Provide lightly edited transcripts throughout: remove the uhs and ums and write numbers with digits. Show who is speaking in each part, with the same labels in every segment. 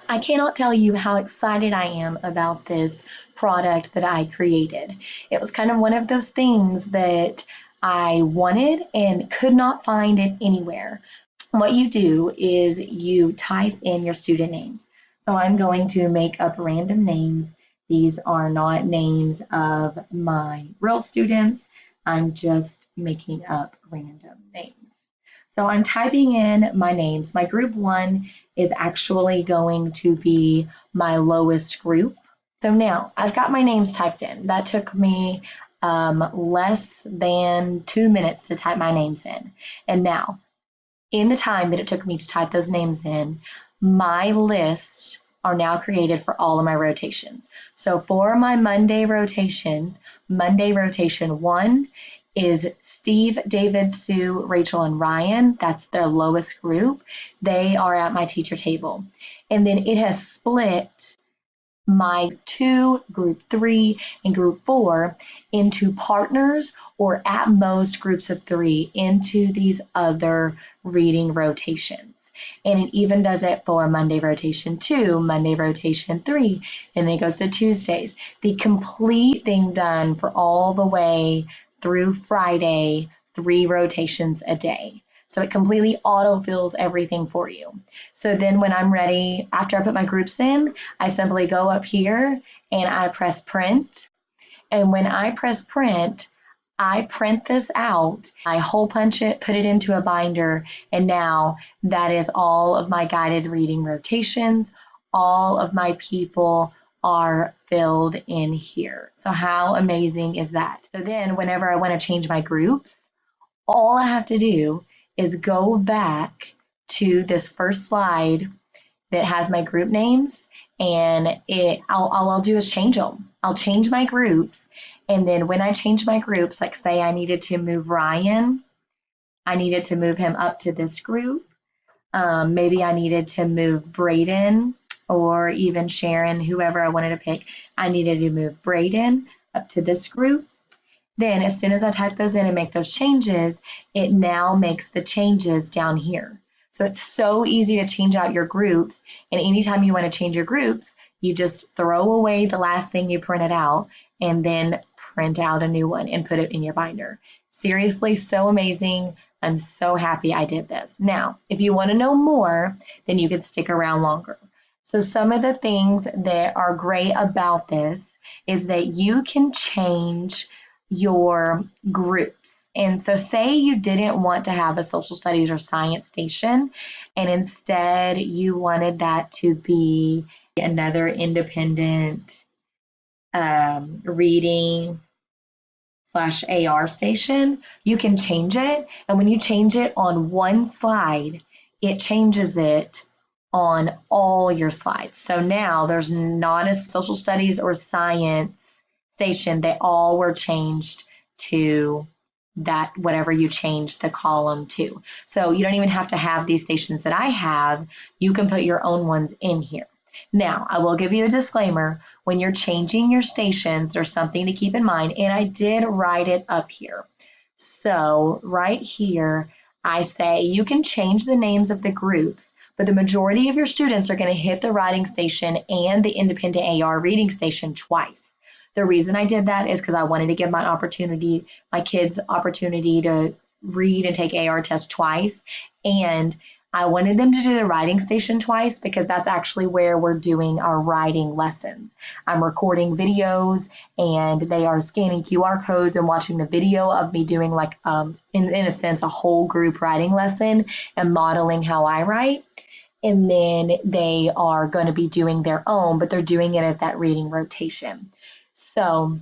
Speaker 1: I cannot tell you how excited I am about this product that I created. It was kind of one of those things that I wanted and could not find it anywhere. What you do is you type in your student names. So I'm going to make up random names. These are not names of my real students. I'm just making up random names. So I'm typing in my names. My group one is actually going to be my lowest group. So now I've got my names typed in. That took me less than 2 minutes to type my names in. And now, in the time that it took me to type those names in, my lists are now created for all of my rotations. So for my Monday rotations, Monday rotation 1 is Steve, David, Sue, Rachel, and Ryan. That's their lowest group. They are at my teacher table. And then it has split my 2, group 3, and group 4 into partners or at most groups of 3 into these other reading rotations. And it even does it for Monday rotation 2, Monday rotation 3, and then it goes to Tuesdays. The complete thing done for all the way through Friday, 3 rotations a day. So it completely autofills everything for you. So then when I'm ready, after I put my groups in, I simply go up here and I press print. And when I press print, I print this out, I hole punch it, put it into a binder, and now that is all of my guided reading rotations. All of my people are filled in here. So how amazing is that? So then whenever I want to change my groups, all I have to do is go back to this first slide that has my group names, and all I'll do is change them. I'll change my groups, and then when I change my groups, like say I needed to move Ryan, I needed to move him up to this group. Maybe I needed to move Braden or even Sharon, whoever I wanted to pick. I needed to move Braden up to this group. Then as soon as I type those in and make those changes, it now makes the changes down here. So it's so easy to change out your groups. And anytime you want to change your groups, you just throw away the last thing you printed out and then print out a new one and put it in your binder. Seriously, so amazing. I'm so happy I did this. Now, if you want to know more, then you can stick around longer. So some of the things that are great about this is that you can change your groups. And so say you didn't want to have a social studies or science station, and instead you wanted that to be another independent reading slash AR station, you can change it. And when you change it on one slide, it changes it on all your slides. So now there's not a social studies or science station. They all were changed to that, whatever you change the column to. So you don't even have to have these stations that I have. You can put your own ones in here. Now, I will give you a disclaimer. When you're changing your stations, there's something to keep in mind, and I did write it up here. So right here, I say you can change the names of the groups, but the majority of your students are going to hit the writing station and the independent AR reading station twice. The reason I did that is because I wanted to give my kids opportunity to read and take AR tests twice, and I wanted them to do the writing station twice because that's actually where we're doing our writing lessons. I'm recording videos and they are scanning QR codes and watching the video of me doing like, in a sense, a whole group writing lesson and modeling how I write. And then they are going to be doing their own, but they're doing it at that reading rotation. So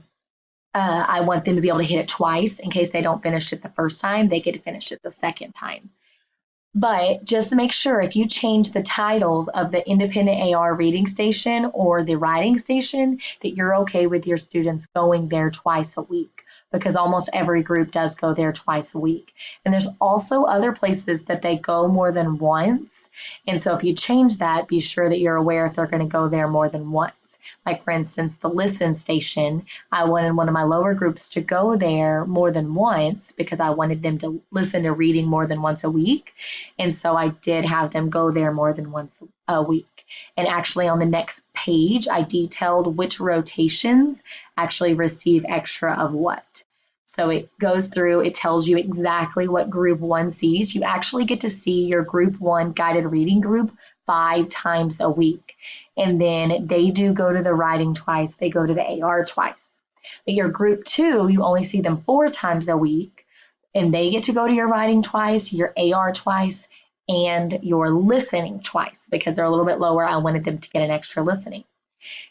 Speaker 1: I want them to be able to hit it twice in case they don't finish it the first time, they get to finish it the second time. But just make sure if you change the titles of the independent AR reading station or the writing station that you're okay with your students going there twice a week, because almost every group does go there twice a week. And there's also other places that they go more than once. And so if you change that, be sure that you're aware if they're going to go there more than once. Like for instance, the listen station, I wanted one of my lower groups to go there more than once because I wanted them to listen to reading more than once a week. And so I did have them go there more than once a week. And actually on the next page, I detailed which rotations actually receive extra of what. So it goes through, it tells you exactly what group 1 sees. You actually get to see your group 1 guided reading group 5 times a week. And then they do go to the writing twice, they go to the AR twice. But your group 2, you only see them 4 times a week, and they get to go to your writing twice, your AR twice, and your listening twice. Because they're a little bit lower, I wanted them to get an extra listening.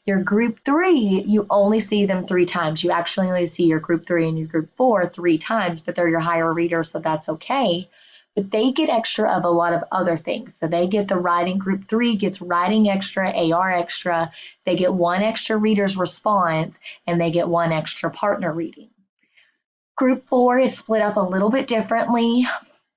Speaker 1: Your group 3, you only see them 3 times. You actually only see your group 3 and your group 4 3 times, but they're your higher readers, so that's okay. But they get extra of a lot of other things. So they get the writing, group 3 gets writing extra, AR extra, they get 1 extra reader's response, and they get 1 extra partner reading. Group 4 is split up a little bit differently.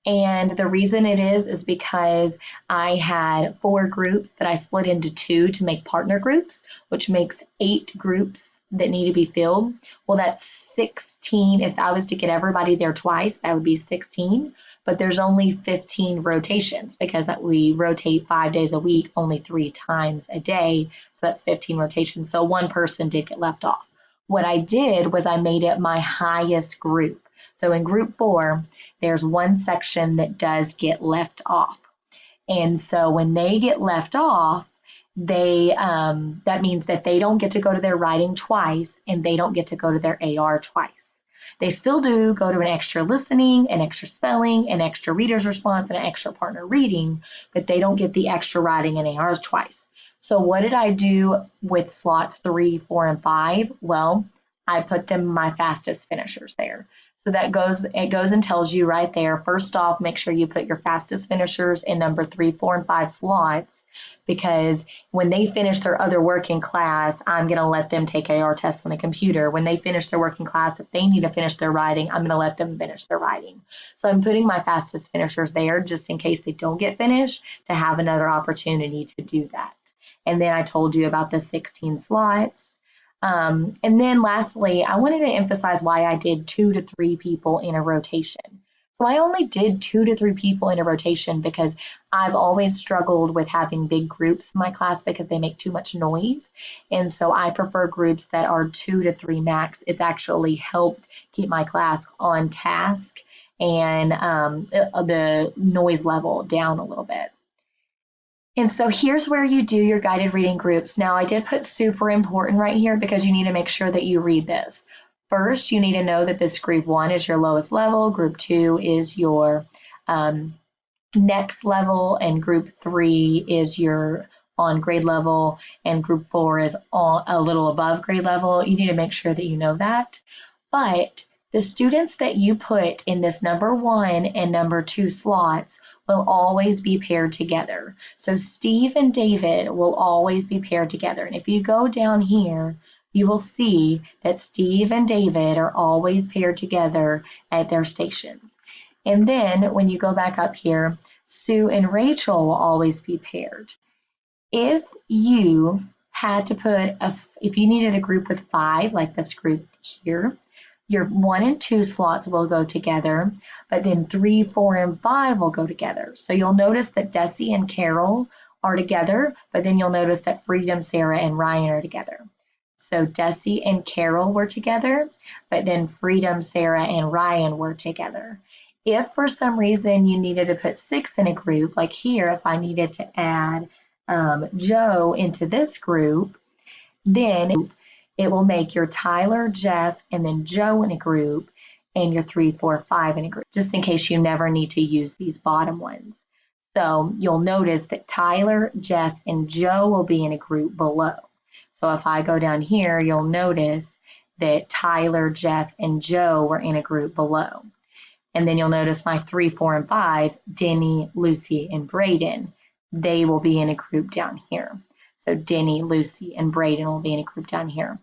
Speaker 1: And the reason it is because I had 4 groups that I split into 2 to make partner groups, which makes 8 groups that need to be filled. Well, that's 16. If I was to get everybody there twice, that would be 16. But there's only 15 rotations because we rotate 5 days a week, only 3 times a day. So that's 15 rotations. So 1 person did get left off. What I did was I made it my highest group. So in group 4, there's 1 section that does get left off. And so when they get left off, that means that they don't get to go to their writing twice and they don't get to go to their AR twice. They still do go to an extra listening, an extra spelling, an extra reader's response, and an extra partner reading, but they don't get the extra writing and ARs twice. So what did I do with slots 3, 4, and 5? Well, I put them my fastest finishers there. So it goes and tells you right there, first off, make sure you put your fastest finishers in number 3, 4, and 5 slots, because when they finish their other work in class, I'm going to let them take AR tests on the computer. When they finish their work in class, if they need to finish their writing, I'm going to let them finish their writing. So I'm putting my fastest finishers there just in case they don't get finished, to have another opportunity to do that. And then I told you about the 16 slots. And then lastly, I wanted to emphasize why I did 2 to 3 people in a rotation. So I only did 2 to 3 people in a rotation because I've always struggled with having big groups in my class because they make too much noise. And so I prefer groups that are 2 to 3 max. It's actually helped keep my class on task and the noise level down a little bit. And so here's where you do your guided reading groups. Now I did put super important right here because you need to make sure that you read this. First, you need to know that this group 1 is your lowest level, group 2 is your next level, and group 3 is your on grade level, and group 4 is a little above grade level. You need to make sure that you know that. But the students that you put in this number 1 and number 2 slots will always be paired together. So Steve and David will always be paired together. And if you go down here, you will see that Steve and David are always paired together at their stations. And then when you go back up here, Sue and Rachel will always be paired. If you had to put, if you needed a group with 5, like this group here, your 1 and 2 slots will go together, but then 3, 4, and 5 will go together. So you'll notice that Desi and Carol are together, but then you'll notice that Freedom, Sarah, and Ryan are together. So Desi and Carol were together, but then Freedom, Sarah, and Ryan were together. If for some reason you needed to put 6 in a group, like here, if I needed to add Joe into this group, then it will make your Tyler, Jeff, and then Joe in a group, and your 3, 4, 5 in a group, just in case you never need to use these bottom ones. So you'll notice that Tyler, Jeff, and Joe will be in a group below. So if I go down here, you'll notice that Tyler, Jeff, and Joe were in a group below. And then you'll notice my 3, 4, and 5, Denny, Lucy, and Braden, they will be in a group down here. So Denny, Lucy, and Braden will be in a group down here.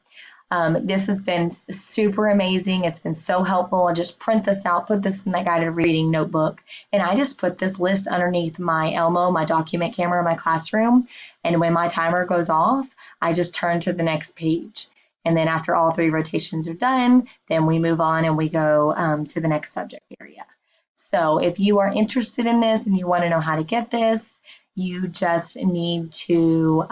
Speaker 1: This has been super amazing. It's been so helpful. I just print this out, put this in my guided reading notebook, and I just put this list underneath my Elmo, my document camera in my classroom. And when my timer goes off, I just turn to the next page. And then after all 3 rotations are done, then we move on and we go to the next subject area. So if you are interested in this and you want to know how to get this, You just need to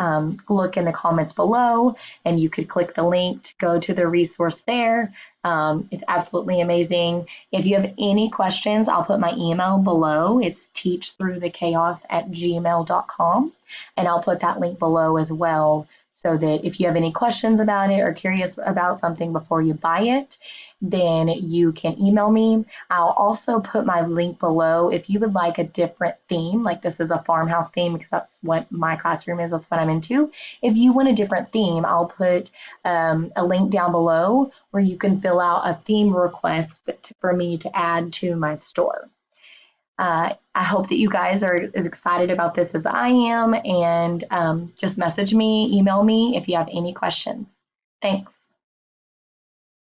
Speaker 1: look in the comments below and you could click the link to go to the resource there. It's absolutely amazing. If you have any questions, I'll put my email below. It's teachthroughthechaos@gmail.com, and I'll put that link below as well so that if you have any questions about it or curious about something before you buy it, then you can email me. I'll also put my link below if you would like a different theme, like this is a farmhouse theme because that's what my classroom is, that's what I'm into. If you want a different theme, I'll put a link down below where you can fill out a theme request for me to add to my store. I hope that you guys are as excited about this as I am, and just message me, email me if you have any questions. Thanks.